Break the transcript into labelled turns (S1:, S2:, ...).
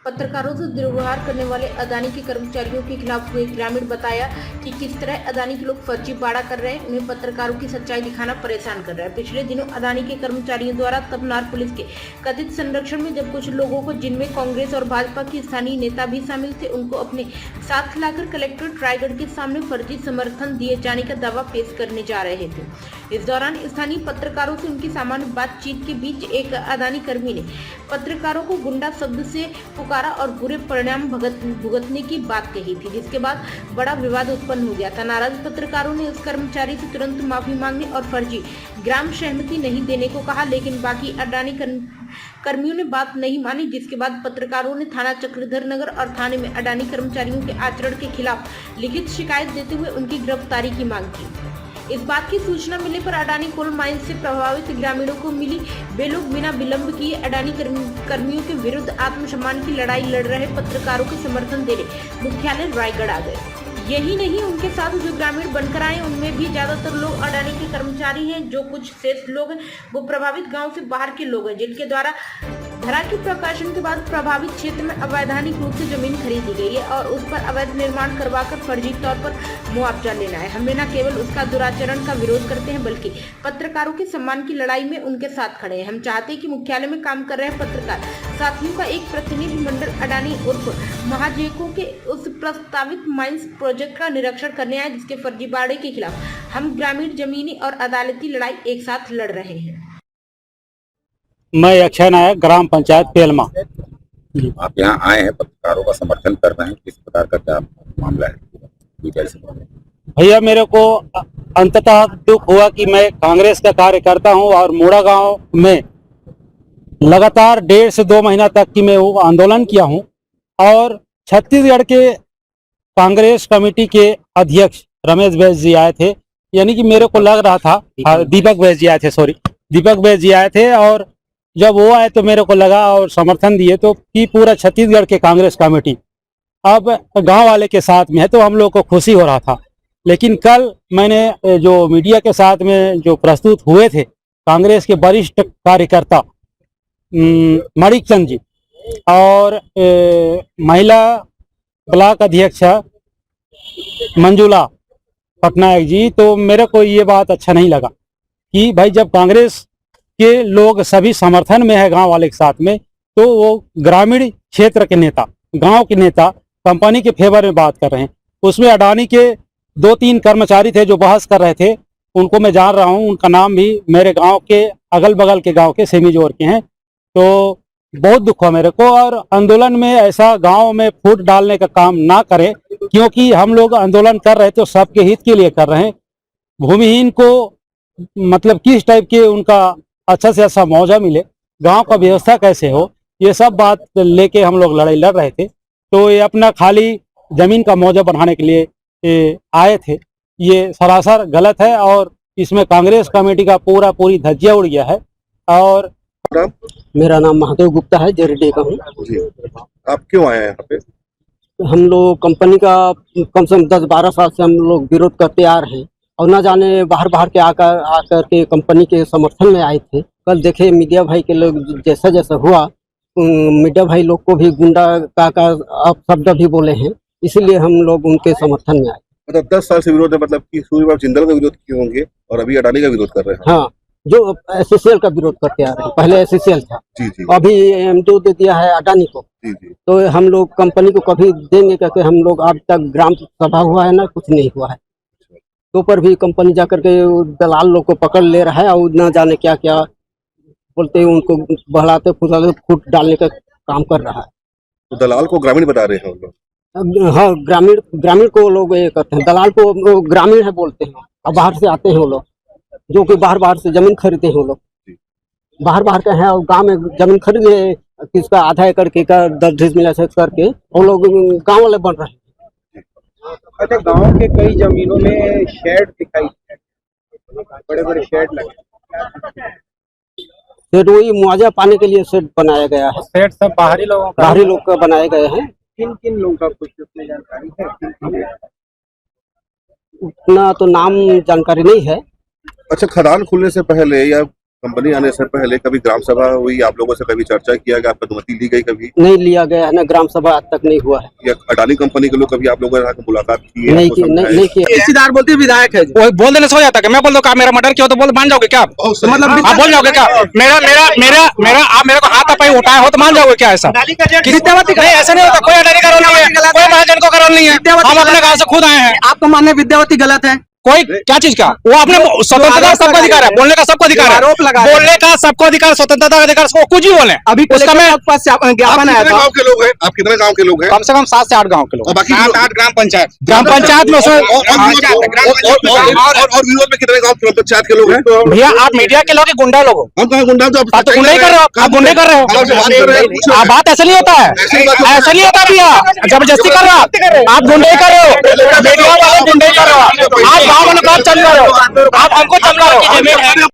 S1: पत्रकारों से दुर्व्यवहार करने वाले अदानी के कर्मचारियों के खिलाफ हुए ग्रामीण बताया कि किस तरह अदानी के लोग फर्जी बाड़ा कर रहे हैं, उन्हें पत्रकारों की सच्चाई दिखाना परेशान कर रहा है। पिछले दिनों अदानी के कर्मचारियों द्वारा तबनार पुलिस के कथित संरक्षण में जब कुछ लोगों को, जिनमें कांग्रेस और भाजपा के स्थानीय नेता भी शामिल थे, उनको अपने साथ लाकर कलेक्टर रायगढ़ के सामने फर्जी समर्थन दिए जाने का दावा पेश करने जा रहे थे। इस दौरान स्थानीय पत्रकारों से उनकी सामान्य बातचीत के बीच एक अदानी कर्मी ने पत्रकारों को गुंडा शब्द से पुकारा और बुरे परिणाम भुगतने की बात कही थी, जिसके बाद बड़ा विवाद उत्पन्न हो गया था। नाराज पत्रकारों ने उस कर्मचारी से तुरंत माफी मांगने और फर्जी ग्राम सहमति नहीं देने को कहा, लेकिन बाकी अडानी कर्मियों ने बात नहीं मानी, जिसके बाद पत्रकारों ने थाना चक्रधर नगर और थाने में अडानी कर्मचारियों के आचरण के खिलाफ लिखित शिकायत देते हुए उनकी गिरफ्तारी की मांग की। इस बात की सूचना मिलने पर अडानी कोल माइन से प्रभावित ग्रामीणों को मिली। वे लोग बिना विलंब किए अडानी कर्मियों के विरुद्ध आत्मसम्मान की लड़ाई लड़ रहे पत्रकारों के समर्थन देने मुख्यालय रायगढ़ आ गए। यही नहीं, उनके साथ जो ग्रामीण बनकर आए उनमें भी ज्यादातर लोग अडानी के कर्मचारी हैं। जो कुछ शेष लोग हैं वो प्रभावित गाँव से बाहर के लोग हैं, जिनके द्वारा धरा के प्रकाशन के बाद प्रभावित क्षेत्र में अवैधानिक रूप से जमीन खरीदी गई है और उस पर अवैध निर्माण करवाकर फर्जी तौर पर मुआवजा लेना है। हम न केवल उसका दुराचरण का विरोध करते हैं, बल्कि पत्रकारों के सम्मान की लड़ाई में उनके साथ खड़े हैं। हम चाहते हैं कि मुख्यालय में काम कर रहे पत्रकार साथियों का एक प्रतिनिधि मंडल अडानी उर्फ महाजेको के उस प्रस्तावित माइंस प्रोजेक्ट का निरीक्षण करने आए, जिसके फर्जी बाड़े के खिलाफ हम ग्रामीण, जमीनी और अदालती लड़ाई एक साथ लड़ रहे हैं।
S2: मैं अक्षय नायक, ग्राम पंचायत पेलमा।
S3: आप यहाँ आए हैं, पत्रकारों का समर्थन कर रहे हैं, किस प्रकार का क्या मामला है?
S2: भैया, मेरे को अंततः दुख हुआ कि मैं कांग्रेस का कार्यकर्ता हूं और मोड़ा गांव में लगातार 1.5 से 2 महीना तक की मैं वो आंदोलन किया हूं और छत्तीसगढ़ के कांग्रेस कमेटी के अध्यक्ष रमेश बैस जी आए थे, यानी कि मेरे को लग रहा था दीपक बैस जी आए थे और जब वो आए तो मेरे को लगा और समर्थन दिए तो कि पूरा छत्तीसगढ़ के कांग्रेस कमेटी अब गांव वाले के साथ में है, तो हम लोग को खुशी हो रहा था। लेकिन कल मैंने जो मीडिया के साथ में जो प्रस्तुत हुए थे कांग्रेस के वरिष्ठ कार्यकर्ता मणिक चंद जी और महिला ब्लॉक अध्यक्ष मंजुला पटनायक जी, तो मेरे को ये बात अच्छा नहीं लगा कि भाई जब कांग्रेस के लोग सभी समर्थन में है गांव वाले के साथ में, तो वो ग्रामीण क्षेत्र के नेता, गांव के नेता कंपनी के फेवर में बात कर रहे हैं। उसमें अडानी के 2-3 कर्मचारी थे जो बहस कर रहे थे, उनको मैं जान रहा हूं, उनका नाम भी मेरे गांव के अगल बगल के गांव के सेमीजोर के हैं। तो बहुत दुख हुआ मेरे को, और आंदोलन में ऐसा गांव में फूट डालने का काम ना करें, क्योंकि हम लोग आंदोलन कर रहे तो सबके हित के लिए कर रहे हैं। भूमिहीन को मतलब किस टाइप के उनका अच्छा से अच्छा मुआवजा मिले, गांव का व्यवस्था कैसे हो, ये सब बात लेके हम लोग लड़ाई लड़ रहे थे। तो ये अपना खाली जमीन का मुआवजा बढ़ाने के लिए आए थे, ये सरासर गलत है और इसमें कांग्रेस कमेटी का पूरी धज्जिया उड़ गया है। और
S4: मेरा नाम महादेव गुप्ता है, जेरेडी का हूँ।
S3: आप क्यों आए हैं यहाँ पे?
S4: हम लोग कंपनी का कम से कम 10-12 साल से हम लोग विरोध करते आ रहे हैं और ना जाने बाहर के आकर के कंपनी के समर्थन में आए थे। कल देखे मीडिया भाई के लोग जैसा जैसा हुआ, मीडिया भाई लोग को भी गुंडा का शब्द भी बोले हैं, इसीलिए हम लोग उनके समर्थन में आए।
S3: मतलब 10 साल से विरोध है, मतलब कि सूर्यबाबू जिंदल का विरोध किए होंगे और अभी अडानी का विरोध कर रहे हैं।
S4: हाँ, जो एससीएल का विरोध करते आ रहे हैं, पहले एससीएल था,
S3: जी।
S4: अभी M2 दे दिया है अडानी को।
S3: जी।
S4: तो हम लोग कंपनी को कभी देंगे करके हम लोग, अब तक ग्राम सभा हुआ है ना, कुछ नहीं हुआ है। तो पर भी कंपनी जाकर के दलाल लोग को पकड़ ले रहा है और न जाने क्या क्या बोलते हैं, उनको बढ़ाते फुसलाते फूट डालने का काम कर रहा है।
S3: तो दलाल को ग्रामीण बता रहे हैं हम लोग?
S4: हाँ, ग्रामीण को लोग ये करते हैं, दलाल को ग्रामीण है बोलते हैं, और बाहर से आते हैं वो लोग, जो कि बाहर से जमीन खरीदते हैं। वो लोग बाहर के हैं और गांव में जमीन खरीदे, किसका आधा एकड़ के का 10 मिला से करके वो लोग गांव वाले बन रहे हैं।
S5: अच्छा, गांव के कई जमीनों में शेड दिखाई, बड़े शेड लगे,
S4: शेड वही मुआवजा पाने के लिए शेड बनाया गया है।
S2: सेठ सब बाहरी लोग
S4: का बनाए गए हैं।
S5: किन लोगों का कुछ उसमें जानकारी है?
S4: उतना तो नाम जानकारी नहीं है।
S3: अच्छा, खदान खुलने से पहले या
S6: कंपनी आने से पहले कभी ग्राम सभा हुई, आप लोगों से कभी चर्चा किया गया, आपका अनुमति ली गई कभी?
S4: नहीं लिया गया है ना, ग्राम सभा आज तक नहीं हुआ है।
S6: या अडानी कंपनी के लोग कभी आप लोगों के साथ मुलाकात की है?
S4: नहीं
S6: आपको
S4: की
S6: समझाया?
S4: नहीं किया।
S5: किसीदार बोलते विधायक है जी।
S7: वो बोल देने से हो जाता है। मैं बोल दो मेरा मर्डर किया तो बोल मान जाओगे क्या आप?
S5: मतलब
S7: आप बोल जाओगे क्या? मेरा मेरा मेरा मेरा आप मेरे को हाथ पाई उठाए हो तो मान जाओगे क्या? ऐसा
S5: विद्यावती
S7: नहीं, ऐसा नहीं होता। कोई अडानी का रोल नहीं है, कोई महाजन को का रोल नहीं है। हम अपने गांव से खुद आए हैं।
S5: आपका मानना है विद्यावती गलत है?
S7: कोई क्या चीज का? वो अपने स्वतंत्रता का सबको अधिकार है, बोलने का सबको अधिकार है,
S5: आरोप लगा रहे हैं।
S7: बोलने का सबको अधिकार, स्वतंत्रता का अधिकार, उसको कुछ ही बोले।
S5: अभी
S7: उसका मैं
S5: ज्ञापन आया था।
S6: गाँव के लोग हैं आप? कितने गाँव के लोग हैं?
S7: कम से कम 7 से 8 गाँव के लोग,
S6: और बाकी
S7: 7-8 ग्राम पंचायत में उसमें
S6: और विरोध में कितने गाँव पंचायत के लोग हैं?
S7: भैया आप मीडिया के लोग गुंडा लोग हो।
S6: हम कहाँ गुंडा? तो
S7: आप तो गुंडा ही कर रहे हो, आप गुंडे कर रहे हो। आप बात ऐसा नहीं होता है, ऐसा नहीं होता भैया। जबरदस्ती कर रहे हो आप, गुंडे ही कर रहे हो, मीडिया वाले गुंडे ही कर रहे हो आप। गाँव वालों काम चल रहे हो, आप हमको चल रहे हो।